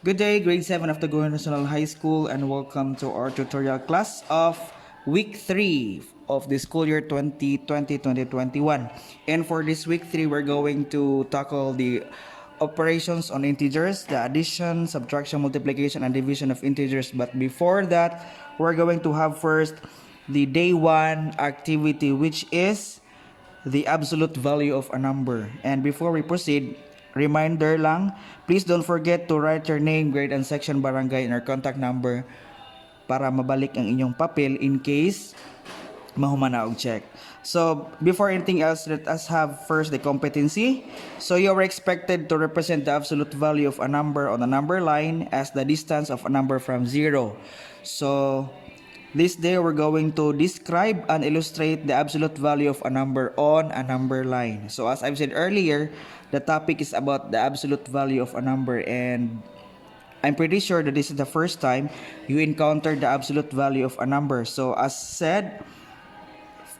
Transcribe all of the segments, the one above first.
Good day, grade 7 of the Goan National High School, and welcome to our tutorial class of week 3 of the school year 2020-2021. And for this week 3, we're going to tackle the operations on integers, the addition, subtraction, multiplication, and division of integers. But before that, we're going to have first the day 1 activity, which is the absolute value of a number. And before we proceed, reminder lang, please don't forget to write your name, grade, and section barangay and our contact number para mabalik ang inyong papel in case mahumana og check. So, before anything else, let us have first the competency. So, you are expected to represent the absolute value of a number on a number line as the distance of a number from 0. So, this day, we're going to describe and illustrate the absolute value of a number on a number line. So as I've said earlier, the topic is about the absolute value of a number, and I'm pretty sure that this is the first time you encountered the absolute value of a number. So as said,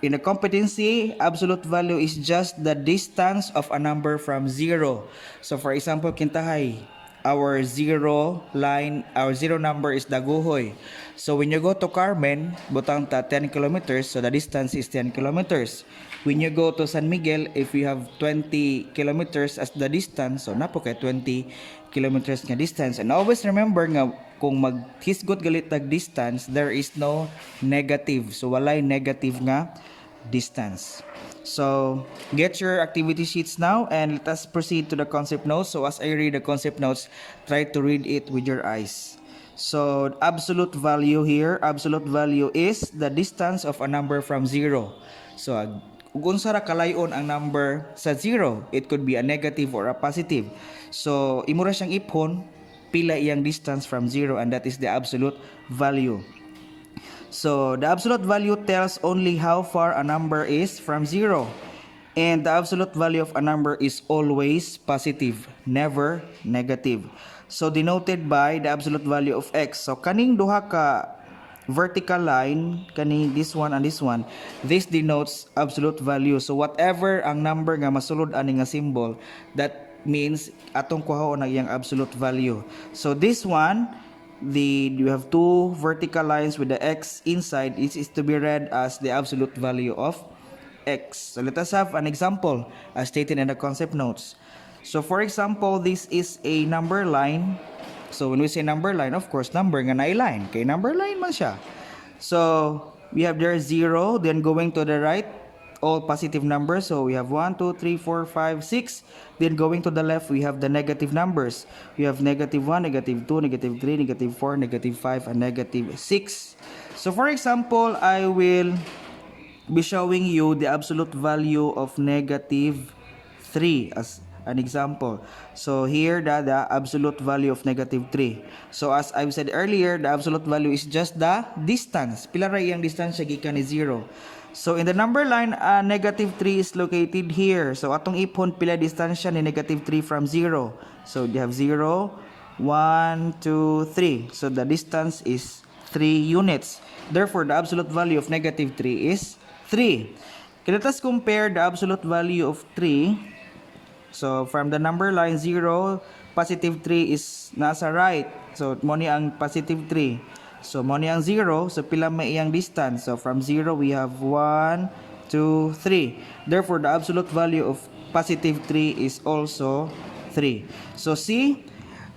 in a competency, absolute value is just the distance of a number from 0. So for example, kintahay, our zero line, our zero number is Daguhoy. So when you go to Carmen, butang ta 10 kilometers, so the distance is 10 kilometers. When you go to San Miguel, if you have 20 kilometers as the distance, so napo kay 20 kilometers nga distance. And always remember nga, kung maghisgot galit tag distance, there is no negative. So walay negative nga distance. So, get your activity sheets now and let us proceed to the concept notes. So, as I read the concept notes, try to read it with your eyes. So, absolute value here, absolute value is the distance of a number from 0. So, kung unsa ra kalayon ang number sa 0, it could be a negative or a positive. So, imo ra siyang iphon, pila iyang distance from 0, and that is the absolute value. So, the absolute value tells only how far a number is from 0. And the absolute value of a number is always positive, never negative. So, denoted by the absolute value of x. So, kaning duha ka vertical line, kaning this one and this one, this denotes absolute value. So, whatever ang number nga masulod ani nga symbol, that means atong kuhaon ang iyang absolute value. So, this one, you have two vertical lines with the x inside. It is to be read as the absolute value of x. So let us have an example as stated in the concept notes. So for example, this is a number line. So when we say number line, of course, number nga na line. Okay, number line man siya. So we have there 0, then going to the right, all positive numbers. So we have 1, 2, 3, 4, 5, 6. Then going to the left, we have the negative numbers. We have negative 1, negative 2, negative 3, negative 4, negative 5, and negative 6. So for example, I will be showing you the absolute value of negative 3 as an example. So here, the absolute value of negative 3. So as I've said earlier, the absolute value is just the distance. Pila ra iyang distance siya gikan ni 0. So in the number line, negative 3 is located here. So atong ipon pila distansya ni negative 3 from 0. So you have 0, 1, 2, 3. So the distance is 3 units. Therefore, the absolute value of negative 3 is 3. Okay, let us compare the absolute value of 3. So from the number line 0, positive 3 is nasa right. So mo ni ang positive 3. So, mo ang 0. So, pila may iyang distance. So, from 0, we have 1, 2, 3. Therefore, the absolute value of positive 3 is also 3. So, see,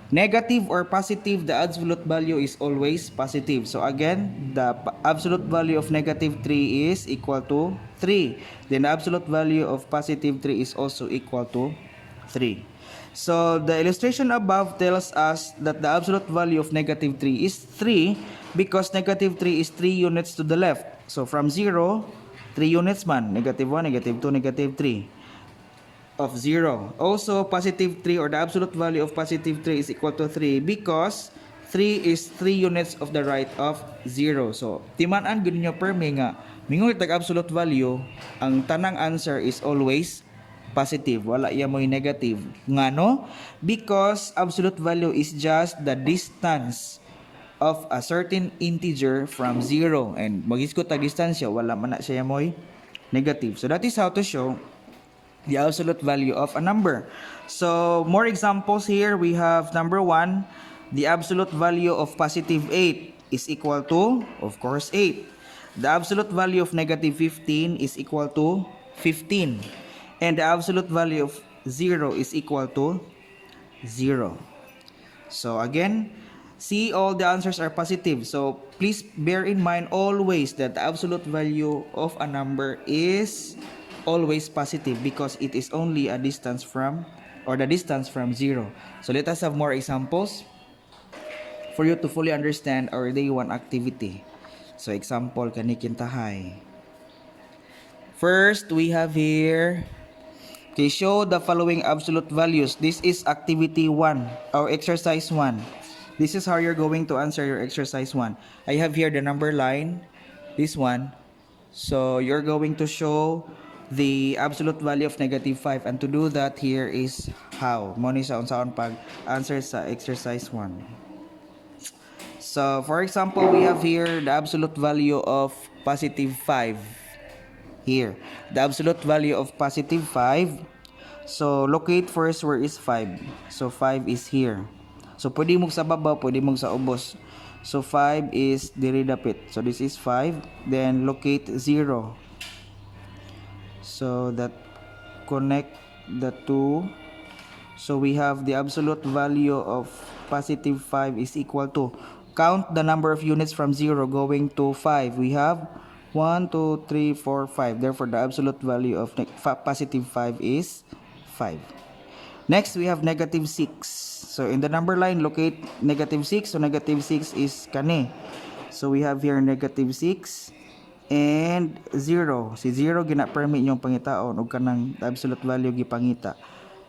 negative or positive, the absolute value is always positive. So, again, the absolute value of negative 3 is equal to 3. Then, the absolute value of positive 3 is also equal to 3. So, the illustration above tells us that the absolute value of negative 3 is 3 because negative 3 is 3 units to the left. So, from 0, 3 units man. Negative 1, negative 2, negative 3 of 0. Also, positive 3 or the absolute value of positive 3 is equal to 3 because 3 is 3 units of the right of 0. So, timan-an gud ninyo permi nga mingon tag absolute value, ang tanang answer is always positive, wala iya mo'y negative. Ngano? Because absolute value is just the distance of a certain integer from 0. And mag-iskot ang distansya, wala man na siya mo'y negative. So that is how to show the absolute value of a number. So more examples here. We have number 1. The absolute value of positive 8 is equal to, of course, 8. The absolute value of negative 15 is equal to 15. And the absolute value of 0 is equal to 0. So again, see, all the answers are positive. So please bear in mind always that the absolute value of a number is always positive because it is only a distance from, or the distance from 0. So let us have more examples for you to fully understand our day 1 activity. So example kani kintahay. First, we have here, okay, show the following absolute values. This is activity 1 or exercise 1. This is how you're going to answer your exercise 1. I have here the number line, this one. So you're going to show the absolute value of negative 5, and to do that, here is how. Moni sa unsaon pag answer sa exercise 1. So for example, we have here the absolute value of positive 5. Here, the absolute value of positive 5. So locate first where is 5. So 5 is here. So pwede mo sa baba, pwede mo sa ubos. So 5 is diri dapit. So this is 5. Then locate 0. So that connect the two. So we have the absolute value of positive 5 is equal to, count the number of units from 0 going to 5. We have 1, 2, 3, 4, 5. Therefore, the absolute value of positive 5 is 5. Next, we have negative 6. So in the number line, locate negative 6. So negative 6 is kani. So we have here negative 6 and 0. Si 0 gina-permit yung pangitaon o kanang absolute value gipangita.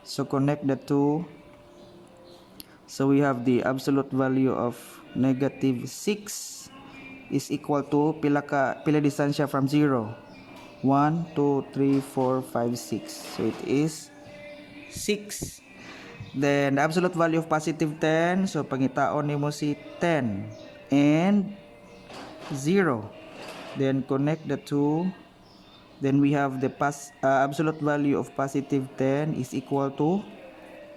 So connect the two. So we have the absolute value of negative 6 is equal to pila distansya from 0. 1, 2, 3, 4, 5, 6. So it is 6. Then the absolute value of positive 10. So pangitaon nimo si 10 and 0. Then connect the two. Then we have the absolute value of positive 10 is equal to,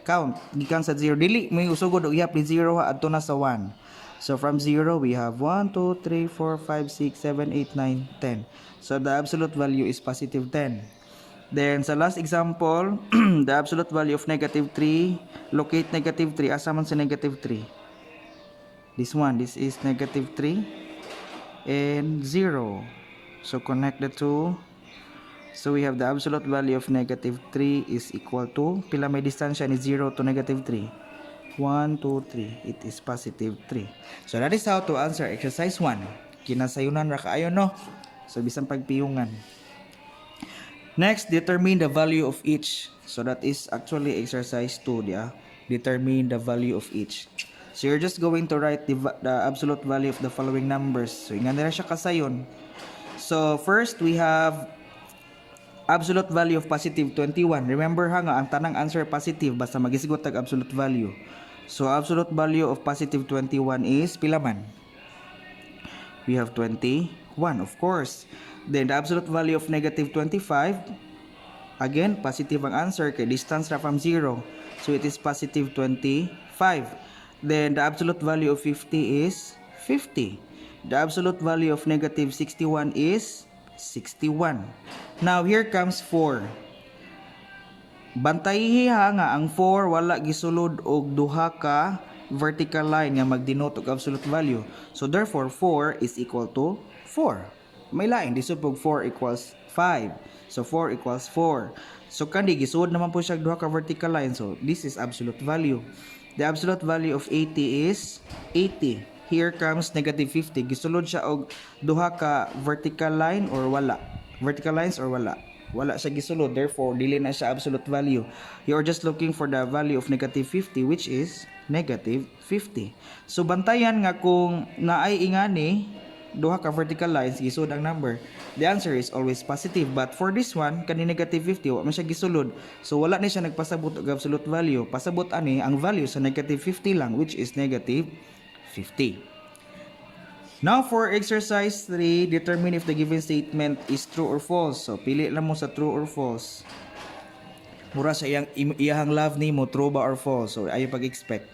count gikan sa 0, dili may usugod og ihap ni 0 adto na sa 1. So from 0 we have 1, 2, 3, 4, 5, 6, 7, 8, 9, 10. So the absolute value is positive 10. Then sa last example, the absolute value of negative 3, locate negative 3. Asa man sa negative 3? This one, this is negative 3 and 0. So connect the two. So we have the absolute value of negative 3 is equal to, pila may distansya ni 0 to negative 3? 1, 2, 3. It is positive 3. So that is how to answer exercise 1. Kinasayunan ra kaayo, no? So bisan pagpiyungan. Next, determine the value of each. So that is actually exercise 2, yeah? Determine the value of each. So you're just going to write the absolute value of the following numbers. So nga nila siya kasayon. So first, we have absolute value of positive 21. Remember ha nga, ang tanang answer positive basta magisigot tag absolute value. So absolute value of positive 21 is pila man? We have 21, of course. Then the absolute value of negative 25, again positive ang answer kay distance ra from 0. So it is positive 25. Then the absolute value of 50 is 50. The absolute value of negative 61 is 61. Now here comes 4. Bantayhi ha nga ang 4 wala gisulod og duha ka vertical line nga magdenote og absolute value. So therefore 4 is equal to 4. May lain disod pog 4 equals 5. So 4 equals 4. So kandi gisulod naman po siya duha ka vertical line. So this is absolute value. The absolute value of 80 is 80. Here comes negative 50. Gisulod siya og duha ka vertical line or wala? Vertical lines or wala? Wala siya gisulod. Therefore, dili na siya absolute value. You are just looking for the value of negative 50, which is negative 50. So, bantayan nga kung naay ingani, duha ka vertical lines, gisud ang number. The answer is always positive. But for this one, kani negative 50, wala man siya gisulod. So, wala ni siya nagpasabot og absolute value. Pasabot ani ang value sa negative 50 lang, which is negative 50. Now for exercise 3, determine if the given statement is true or false. So pili lang mo sa true or false. Mura sa iyang love ni mo, true ba or false. So ayo pag-expect.